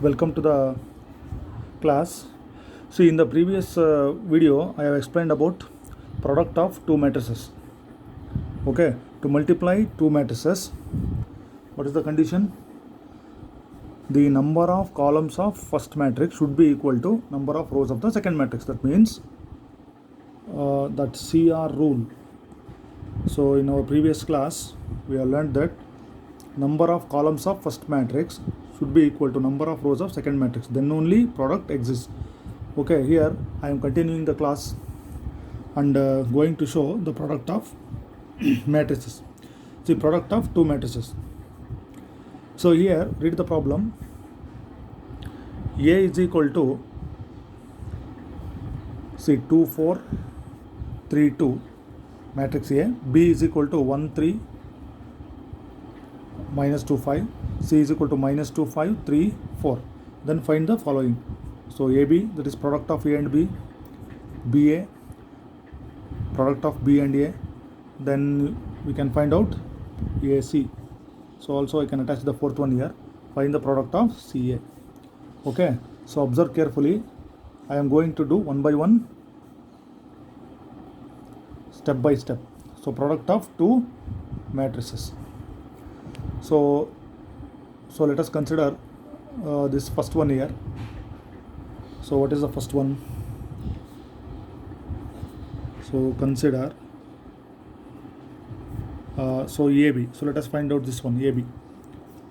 Welcome to the class. See, in the previous video I have explained about product of two matrices. Okay, to multiply two matrices, what is the condition? The number of columns of first matrix should be equal to number of rows of the second matrix. That means that CR rule. So in our previous class we have learned that number of columns of first matrix should be equal to number of rows of second matrix, then only product exists. Okay, here I am continuing the class and going to show the product of matrices. The product of two matrices. So here read the problem. A is equal to 2 4 3 2 matrix A. B is equal to 1 3 minus 2 5. C is equal to minus 2 5 3 4. Then find the following. So AB, that is product of A and B. BA, product of B and A. Then we can find out AC. So also I can attach the fourth one here. Find the product of CA. Okay, so observe carefully. I am going to do one by one, step by step. So product of two matrices. So let us consider this first one here. So what is the first one? So consider so AB. So let us find out this one, AB.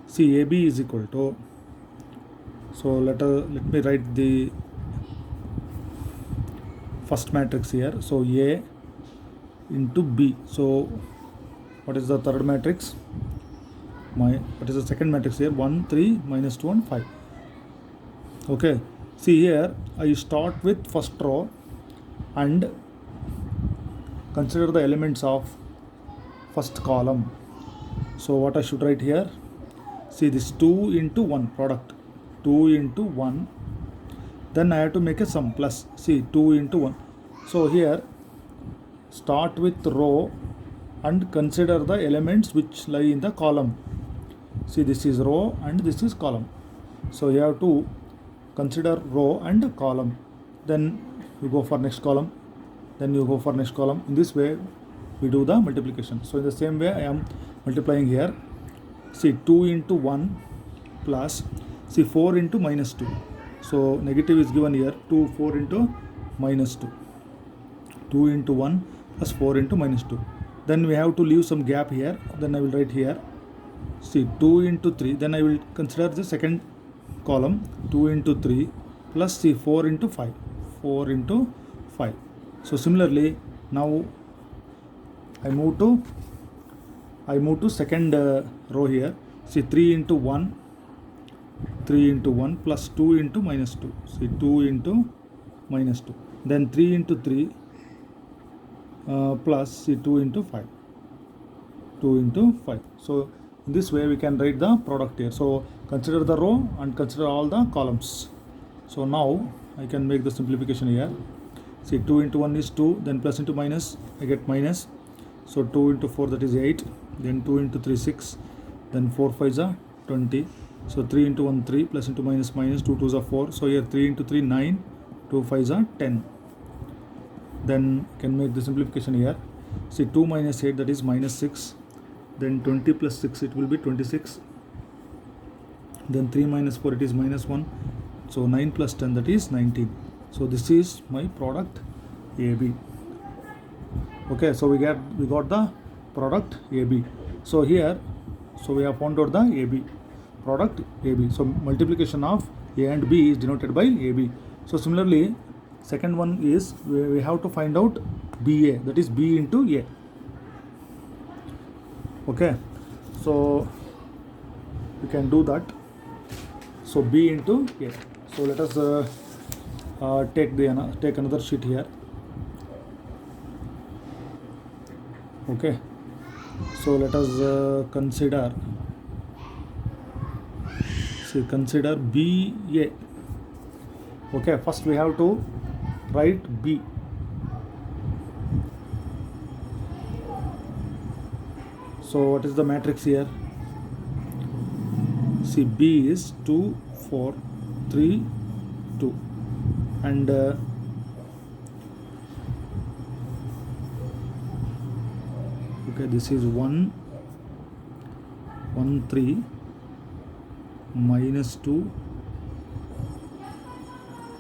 See, AB is equal to, so let me write the first matrix here. So A into B. So what is the third matrix? What is the second matrix here? 1 3 minus 2 and 5. Okay, see here I start with first row and consider the elements of first column. So what I should write here? See, this 2 into 1 product, 2 into 1. Then I have to make a sum plus. See, 2 into 1. So here start with row and consider the elements which lie in the column. See, this is row and this is column. So you have to consider row and column. Then you go for next column. Then you go for next column. In this way we do the multiplication. So in the same way I am multiplying here. See, 2 into 1 plus, see, 4 into minus 2. So negative is given here. 2 4 into minus 2. 2 into 1 plus 4 into minus 2. Then we have to leave some gap here. Then I will write here. See, 2 into 3. Then I will consider the second column. 2 into 3 plus, see, 4 into 5. 4 into 5. So similarly now I move to second row here. See, 3 into 1. 3 into 1 plus 2 into minus 2. See, 2 into minus 2. Then 3 into 3 plus, see, 2 into 5. 2 into 5. So in this way we can write the product here. So consider the row and consider all the columns. So now I can make the simplification here. See, 2 into 1 is 2, then plus into minus, I get minus. So 2 into 4, that is 8. Then 2 into 3, 6. Then 4 5s are 20. So 3 into 1, 3, plus into minus, minus, 2 2s are 4. So here 3 into 3, 9. 2 5s are 10. Then can make the simplification here. See, 2 minus 8, that is minus 6. Then 20 plus 6, it will be 26. Then 3 minus 4, it is minus 1. So 9 plus 10, that is 19. So this is my product AB. Okay, so we got the product AB. So here, so we have found out the AB, product AB. So multiplication of A and B is denoted by AB. So similarly, second one is we have to find out BA, that is B into A. Okay, so we can do that. So B into A. So let us take another sheet here. Okay, so let us consider BA. Okay, first we have to write B. So what is the matrix here? See, B is 2 4 3, 2, and okay, this is 1, 1, 3 minus 2.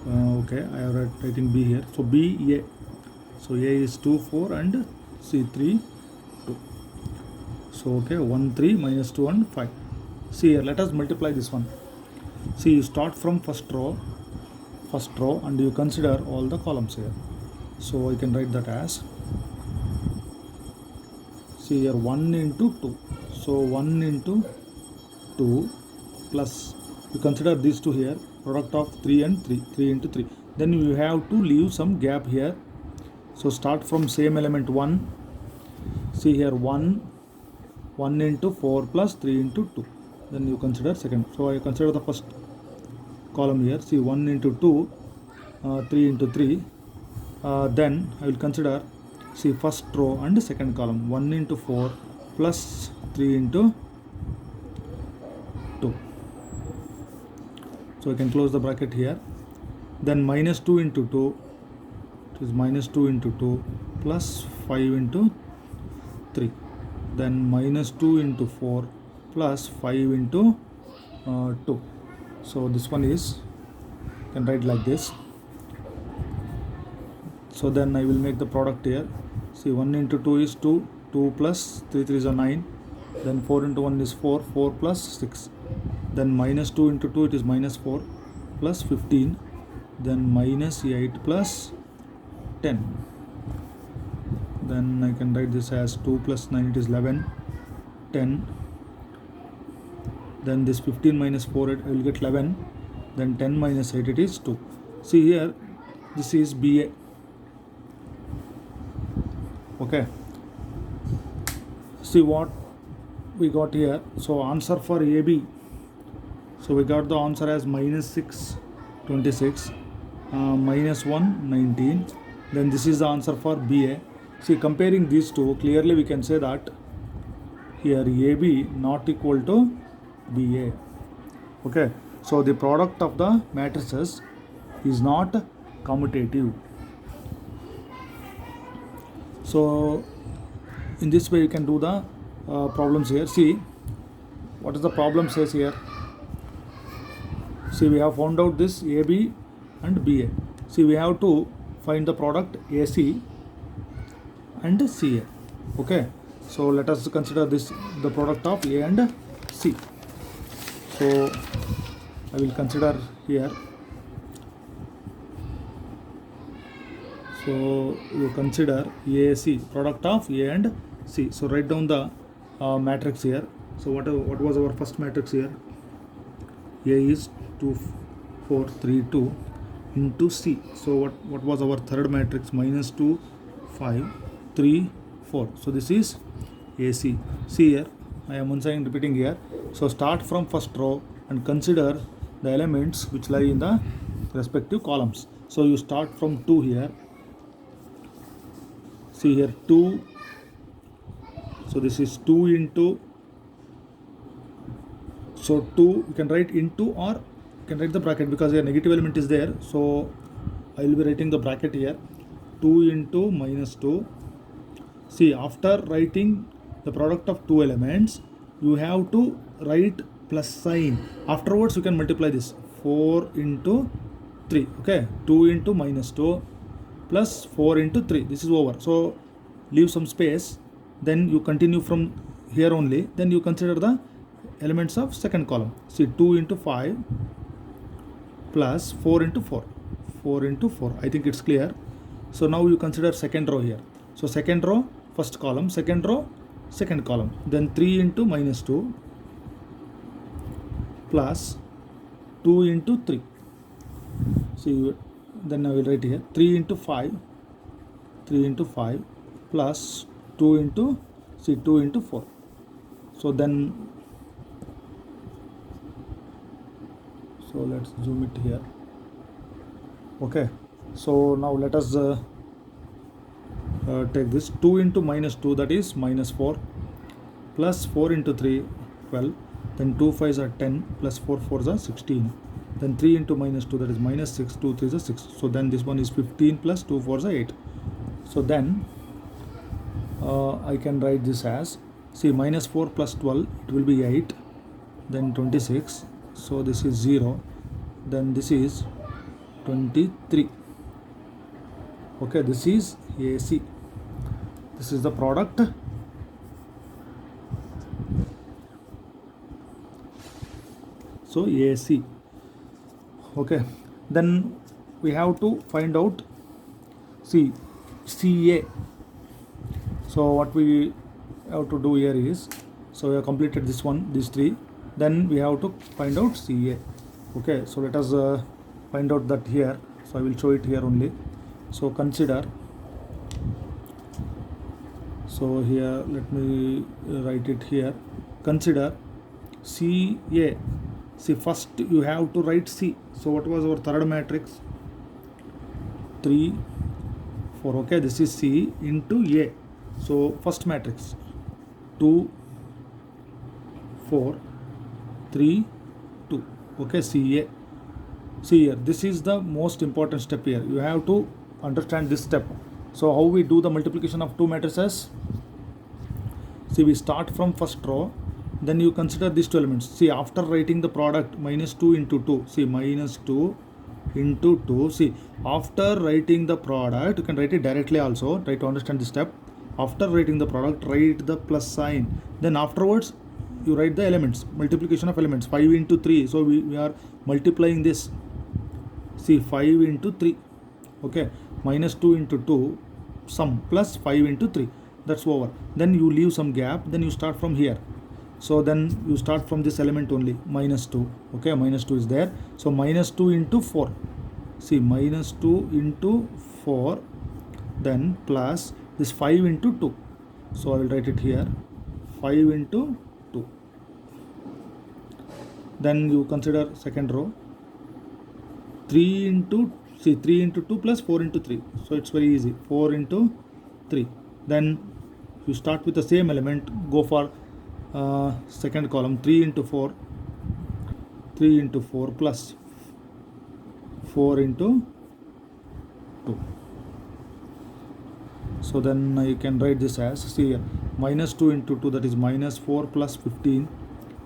Okay, I am writing B here. So B, A. So A is 2, 4 and C 3, 2. So okay, 1, 3 minus 2 and 5. See here, let us multiply this one. See, you start from first row and you consider all the columns here. So I can write that as, see here, 1 into 2. So 1 into 2 plus, you consider these two here, product of 3 and 3, 3 into 3. Then you have to leave some gap here. So start from same element 1. See here, 1 into 4 plus 3 into 2. Then you consider second. So I consider the first column here. See, 1 into 2, 3 into 3. Then I will consider, see, first row and second column, 1 into 4 plus 3 into 2. So I can close the bracket here. Then minus 2 into 2, it is minus 2 into 2 plus 5 into 3. Then minus 2 into 4 plus 5 into 2. So this one is, you can write like this. So then I will make the product here. See, 1 into 2 is 2, 2 plus 3 3 is 9. Then 4 into 1 is 4, 4 plus 6. Then minus 2 into 2, it is minus 4 plus 15. Then minus 8 plus 10. Then I can write this as 2 plus 9, it is 11, 10. Then this 15 minus 4, I will get 11. Then 10 minus 8, it is 2. See here, this is BA. Okay. See what we got here. So answer for AB. So we got the answer as minus 6, 26, minus 1, 19. Then this is the answer for BA. See, comparing these two, clearly we can say that here AB not equal to BA. Okay. So the product of the matrices is not commutative. So in this way you can do the problems here. See, what is the problem says here? See, we have found out this AB and BA. See, we have to find the product AC and CA. Okay. So let us consider this, the product of A and C. So I will consider here. So you consider AC, product of A and C. So write down the matrix here. So what was our first matrix here? A is 2, 4, 3, 2 into C. So what was our third matrix? Minus 2, 5, 3, 4. So this is AC. See here, I am once again repeating here. So start from first row and consider the elements which lie in the respective columns. So you start from 2 here. See here, 2. So this is 2 into. So 2, you can write into, or you can write the bracket because a negative element is there. So I will be writing the bracket here. 2 into minus 2. See, after writing the product of two elements, you have to write plus sign. Afterwards, you can multiply this. 4 into 3. Okay. 2 into minus 2 plus 4 into 3. This is over. So leave some space. Then you continue from here only. Then you consider the elements of second column. See, 2 into 5 plus 4 into 4. 4 into 4. I think it's clear. So now you consider second row here. So second row, first column, second row, second column. Then 3 into minus 2 plus 2 into 3. See, then I will write here 3 into 5, 3 into 5 plus 2 into, see, 2 into 4. So then, so let's zoom it here. Okay. So now let us take this 2 into minus 2, that is minus 4, plus 4 into 3, 12, then 2 5s are 10, plus 4 4s are 16, then 3 into minus 2, that is minus 6, 2 3 is 6. So then this one is 15 plus 2 4 is 8. So then I can write this as, see, minus 4 plus 12, it will be 8, then 26, so this is 0, then this is 23. Okay, this is AC. This is the product. So AC. Okay, then we have to find out, see, CA. So what we have to do here is, so we have completed this one, these three, then we have to find out CA. Okay, so let us find out that here. So I will show it here only. So consider, so here let me write it here. Consider CA. See, first you have to write C. So what was our third matrix? 3 4. Okay, this is C into A. So first matrix 2 4 3 2. Okay, CA. See here, this is the most important step here. You have to understand this step. So how we do the multiplication of two matrices? See, we start from first row, then you consider these two elements. See, after writing the product, minus 2 into 2, see, minus 2 into 2, see, after writing the product, you can write it directly also, try to understand this step. After writing the product, write the plus sign, then afterwards you write the elements, multiplication of elements, 5 into 3, so we are multiplying this, see, 5 into 3, okay, minus 2 into 2, sum, plus 5 into 3, that's over. Then you leave some gap, then you start from here. So then you start from this element only, minus 2, okay, minus 2 is there. So minus 2 into 4, see, minus 2 into 4, then plus this 5 into 2. So I will write it here, 5 into 2. Then you consider second row, 3 into, see, 3 into 2 plus 4 into 3. So it's very easy, 4 into 3. Then you start with the same element, go for second column, 3 into 4, 3 into 4 plus 4 into 2. So then you can write this as, see here, minus 2 into 2, that is minus 4 plus 15,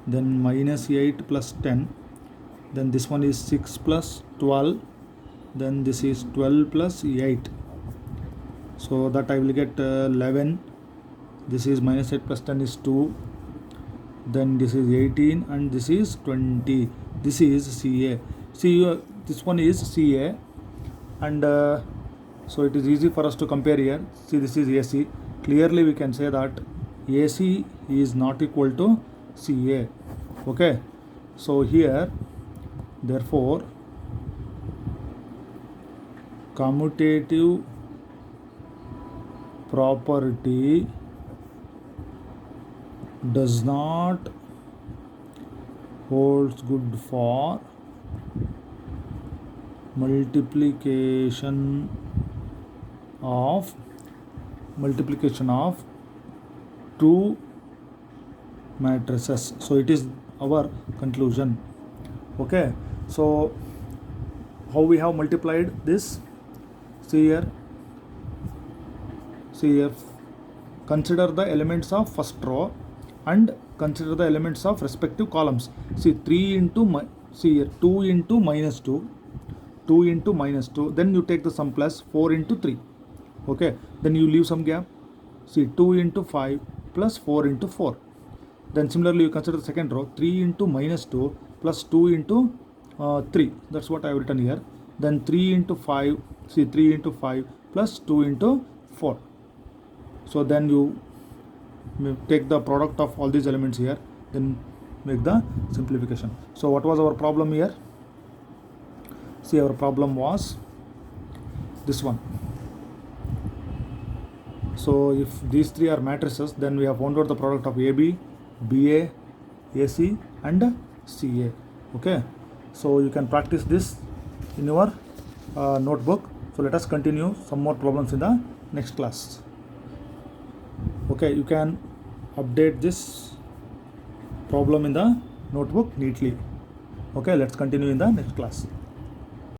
then minus 8 plus 10, then this one is 6 plus 12, then this is 12 plus 8. So that I will get 11, this is minus 8 plus 10 is 2, then this is 18 and this is 20. This is CA. See, this one is CA, and so it is easy for us to compare here. See, this is AC. Clearly we can say that AC is not equal to CA. Okay, so here, therefore, commutative property does not holds good for multiplication of two matrices. So it is our conclusion. Okay, so how we have multiplied this? See here, consider the elements of first row and consider the elements of respective columns. See, 3 into, see here, 2 into minus 2, 2 into minus 2, then you take the sum plus 4 into 3. Okay, then you leave some gap. See, 2 into 5 plus 4 into 4. Then similarly you consider the second row, 3 into minus 2 plus 2 into 3. That's what I have written here. Then 3 into 5, see, 3 into 5 plus 2 into 4. So then you take the product of all these elements here, then make the simplification. So what was our problem here? See, our problem was this one. So if these three are matrices, then we have found out the product of AB, BA, AC and CA. Okay, so you can practice this in your notebook. So let us continue some more problems in the next class. Okay, you can update this problem in the notebook neatly. Okay, let's continue in the next class.